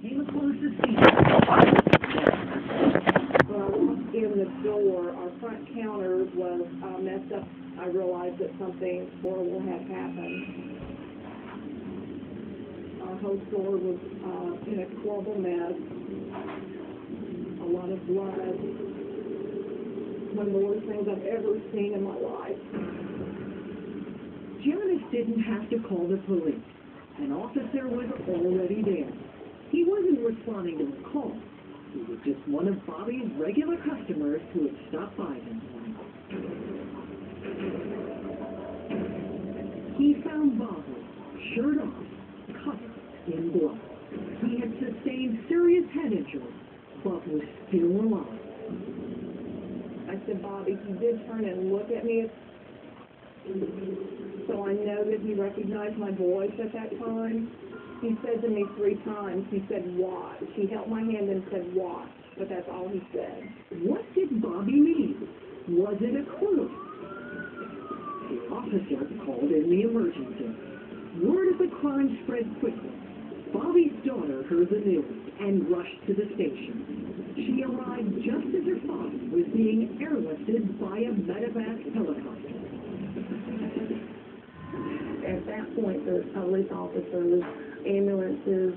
came across the scene. When I walked in the door, our front counter was messed up. I realized that something horrible had happened. Our whole store was in a horrible mess. A lot of blood. One of the worst things I've ever seen in my life. Janice didn't have to call the police. An officer was already there. He wasn't responding to a call. He was just one of Bobby's regular customers who had stopped by him. He found Bobby, shirt off, covered in blood. He had sustained serious head injuries, but was still alive. I said, Bobby, he did turn and look at me. So I know that he recognized my voice at that time. He said to me 3 times, he said, watch. He held my hand and said, watch. But that's all he said. What did Bobby need? Was it a clue? The officer called in the emergency. Word of the crime spread quickly. Bobby's daughter heard the news and rushed to the station. She arrived just as her father was being airlifted by a medevac helicopter. At that point, there's police officers, ambulances,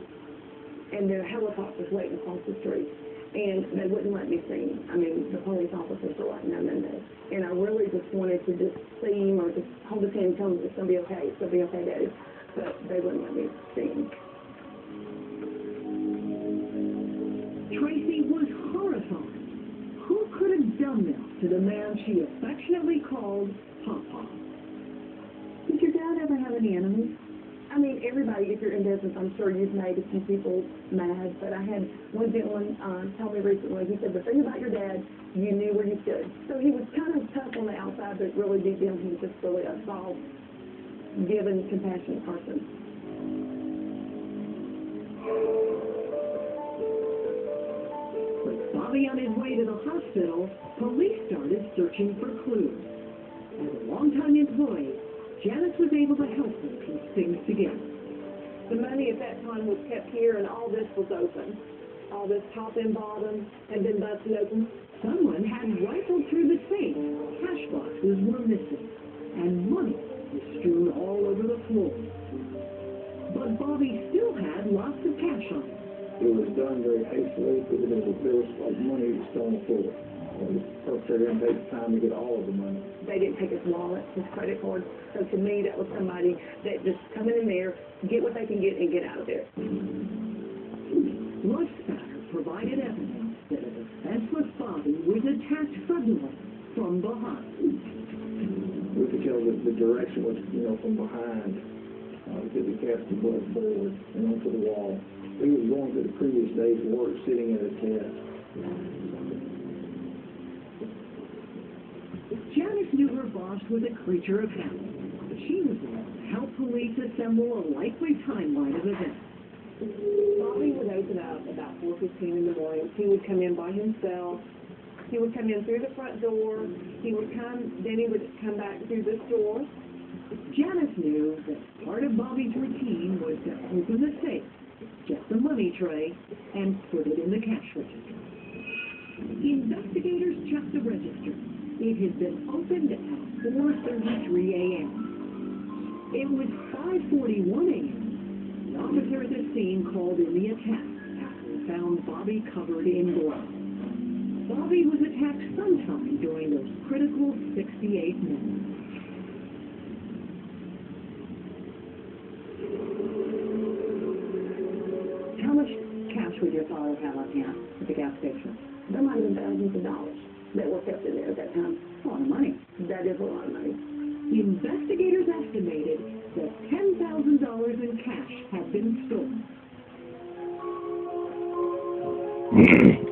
and there are helicopters waiting across the street. And they wouldn't let me see him. I mean, the police officers were like, no, no, no. And I really just wanted to just see him or just hold his hand and tell him it's going to be okay. It's going to be okay, Daddy. But they wouldn't let me see him. Tracy was horrified. Who could have done this to the man she affectionately called Papa? Did your dad ever have any enemies? I mean, everybody, if you're in business, I'm sure you've made a few people mad, but I had one gentleman tell me recently, he said, the thing about your dad, you knew where you stood. So he was kind of tough on the outside, but really deep down, he was just really a soft, giving, compassionate person. With Bobby on his way to the hospital, police started searching for clues. As a longtime employee, Janice was able to help them piece things together. The money at that time was kept here, and all this was open. All this top and bottom had been busted open. Someone had rifled through the safe. Cash boxes were missing, and money was strewn all over the floor. But Bobby still had lots of cash on him. It was done very hastily because there was like money still on the floor. The perpetrator didn't take the time to get all of the money. They didn't take his wallet, his credit card. So to me, that was somebody that just come in there, get what they can get, and get out of there. Blood spatter provided evidence that a defenseless Bobby was attacked suddenly from behind. We could tell that the direction was, from behind, because he cast the blood forward and onto the wall. He was going through the previous day's work, sitting at his desk. Janice knew her boss was a creature of habit, but she was able to help police assemble a likely timeline of events. Bobby would open up about 4:15 in the morning. He would come in by himself. He would come in through the front door. Then he would come back through this door. Janice knew that part of Bobby's routine was to open the safe, get the money tray, and put it in the cash register. Investigators checked the register. It had been opened at 4:33 a.m. It was 5:41 a.m. The officer at the scene called in the attack after he found Bobby covered in blood. Bobby was attacked sometime during those critical 68 minutes. How much cash would your father have on hand at the gas station? There might have been thousands of dollars that were kept in there at that time. A lot of money. That is a lot of money. Investigators estimated that $10,000 in cash had been stolen.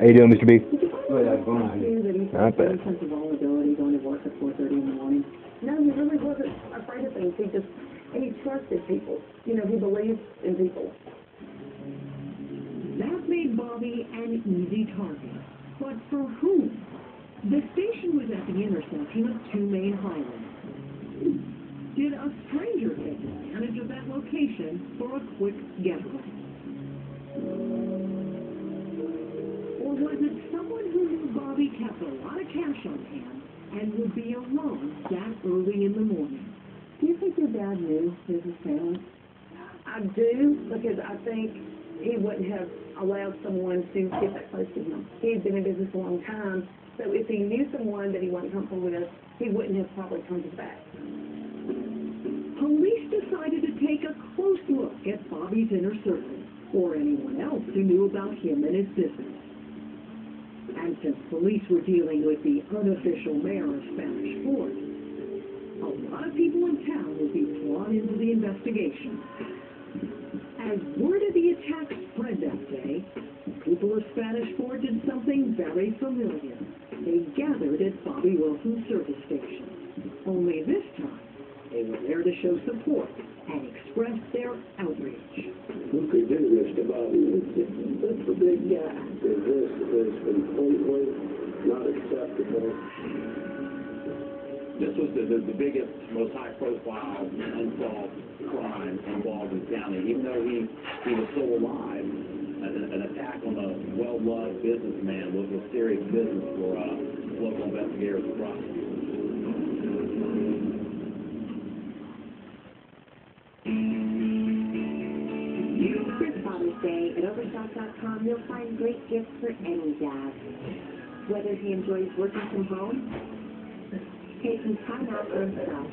How you doing, Mr. B? I bet. Any sense of vulnerability going to work at 4:30 in the morning? No, he really wasn't afraid of things. He trusted people. He believed in people. That made Bobby an easy target. But for whom? The station was at the intersection of 2 main highways. Did a stranger take advantage of that location for a quick getaway? was it someone who knew Bobby kept a lot of cash on hand and would be alone that early in the morning? Do you think your dad knew his family? I do, because I think he wouldn't have allowed someone to get that close to him. He'd been in business a long time, so if he knew someone that he wasn't comfortable with, he wouldn't have probably turned his back. Police decided to take a close look at Bobby's inner circle, or anyone else who knew about him and his business. And since police were dealing with the unofficial mayor of Spanish Fort, a lot of people in town would be drawn into the investigation. As word of the attack spread that day, people of Spanish Fort did something very familiar. They gathered at Bobby Wilson's service station. Only this time, they were there to show support and express their outrage. Who could do this to Bobby Wilson? That's a big guy. This is completely not acceptable. This was the biggest, most high-profile unsolved crime involved in the county. Even though he was still alive, an attack on a well-loved businessman was a serious business for local investigators and prosecutors. This Father's Day at Overstock.com, you'll find great gifts for any dad. Whether he enjoys working from home, taking time out for himself,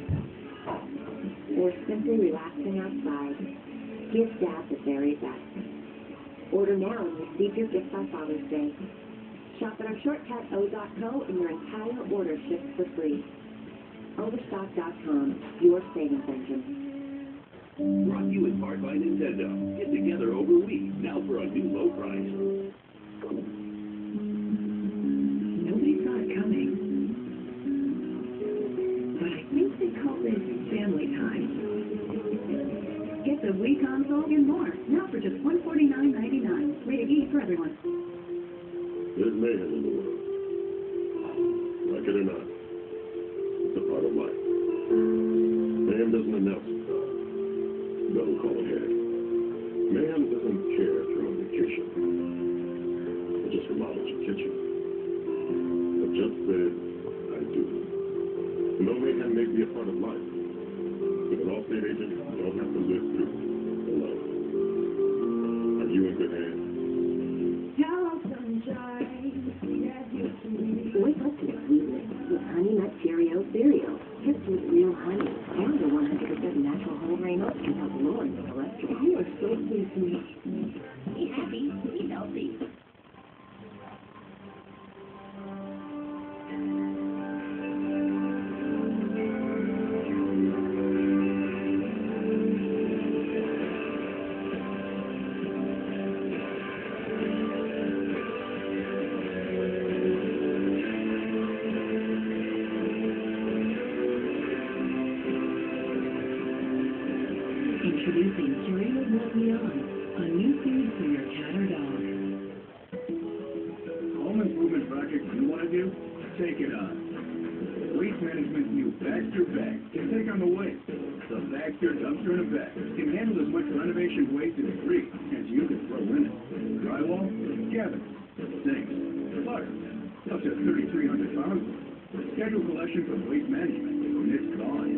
or simply relaxing outside, give Dad the very best. Order now and receive your gift by Father's Day. Shop at our shortcut O.co and your entire order ships for free. Overstock.com, your savings engine. Brought to you in part by Nintendo. Get together over Wii, now for a new low price. Nobody saw it coming. But I think they call this family time. Get the Wii console and more, now for just $149.99. Rated E for everyone. There's mayhem in the world. Like it or not, it's a part of life. Mayhem doesn't announce itself. Don't call it head. Mayhem doesn't care if you're on vacation. It just remodels your kitchen. I just said, I do. No mayhem may be a part of life. With an Allstate agent, you don't have to live through alone. Are you in good hands? Hello, sunshine. Wake up to sweetness with Honey Nut Cheerio cereal. Tipped with real honey and the 100% natural whole grain oats can help lower your cholesterol. You are so pleased to meet me. Be happy, be healthy. Introducing Cheerios Milk Beyond, a new food for your cat or dog. Home improvement project you want to do? Take it on. Waste Management's new Baxter Bag can take on the waste. The Baxter Dumpster in a Bag can handle as much renovation waste and debris as you can throw in it. Drywall, cabinets, sinks, clutter, up to 3,300 pounds. Schedule collection from Waste Management and it's gone.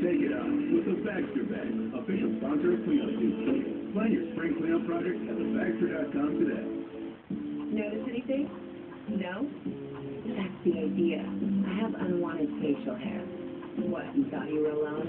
Take it on with the Baxter Bag, official sponsor of Cleanup Duty. Plan your spring cleanup project at thebaxter.com today. Notice anything? No? That's the idea. I have unwanted facial hair. What, you thought you were alone?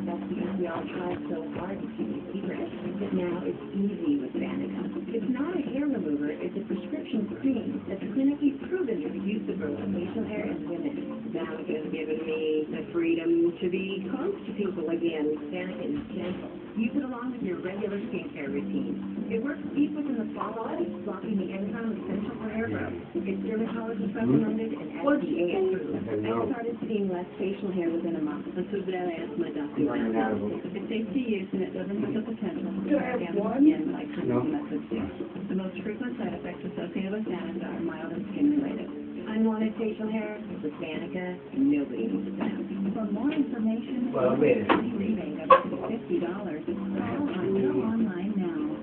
That's because we all tried so hard to keep it secret. But now it's easy with Vanica. It's not a hair remover, it's a prescription cream that's clinically proven to reduce the growth of facial hair in women. Vanica's given me the freedom to be close to people again. Vanica is gentle. Use it along with your regular skincare routine. It works deep within the follicle, blocking the enzyme essential for hair growth. It's dermatologist recommended and FDA approved. I started seeing less facial hair within a month. I'm so glad I asked my doctor. It's safe to use and it doesn't have the potential to damage skin like some methods do. The most frequent side effects associated with Vanica are mild and skin-related. Unwanted facial hair with Vanica, nobody needs that. For more information, rebate of up to $50. Go online now.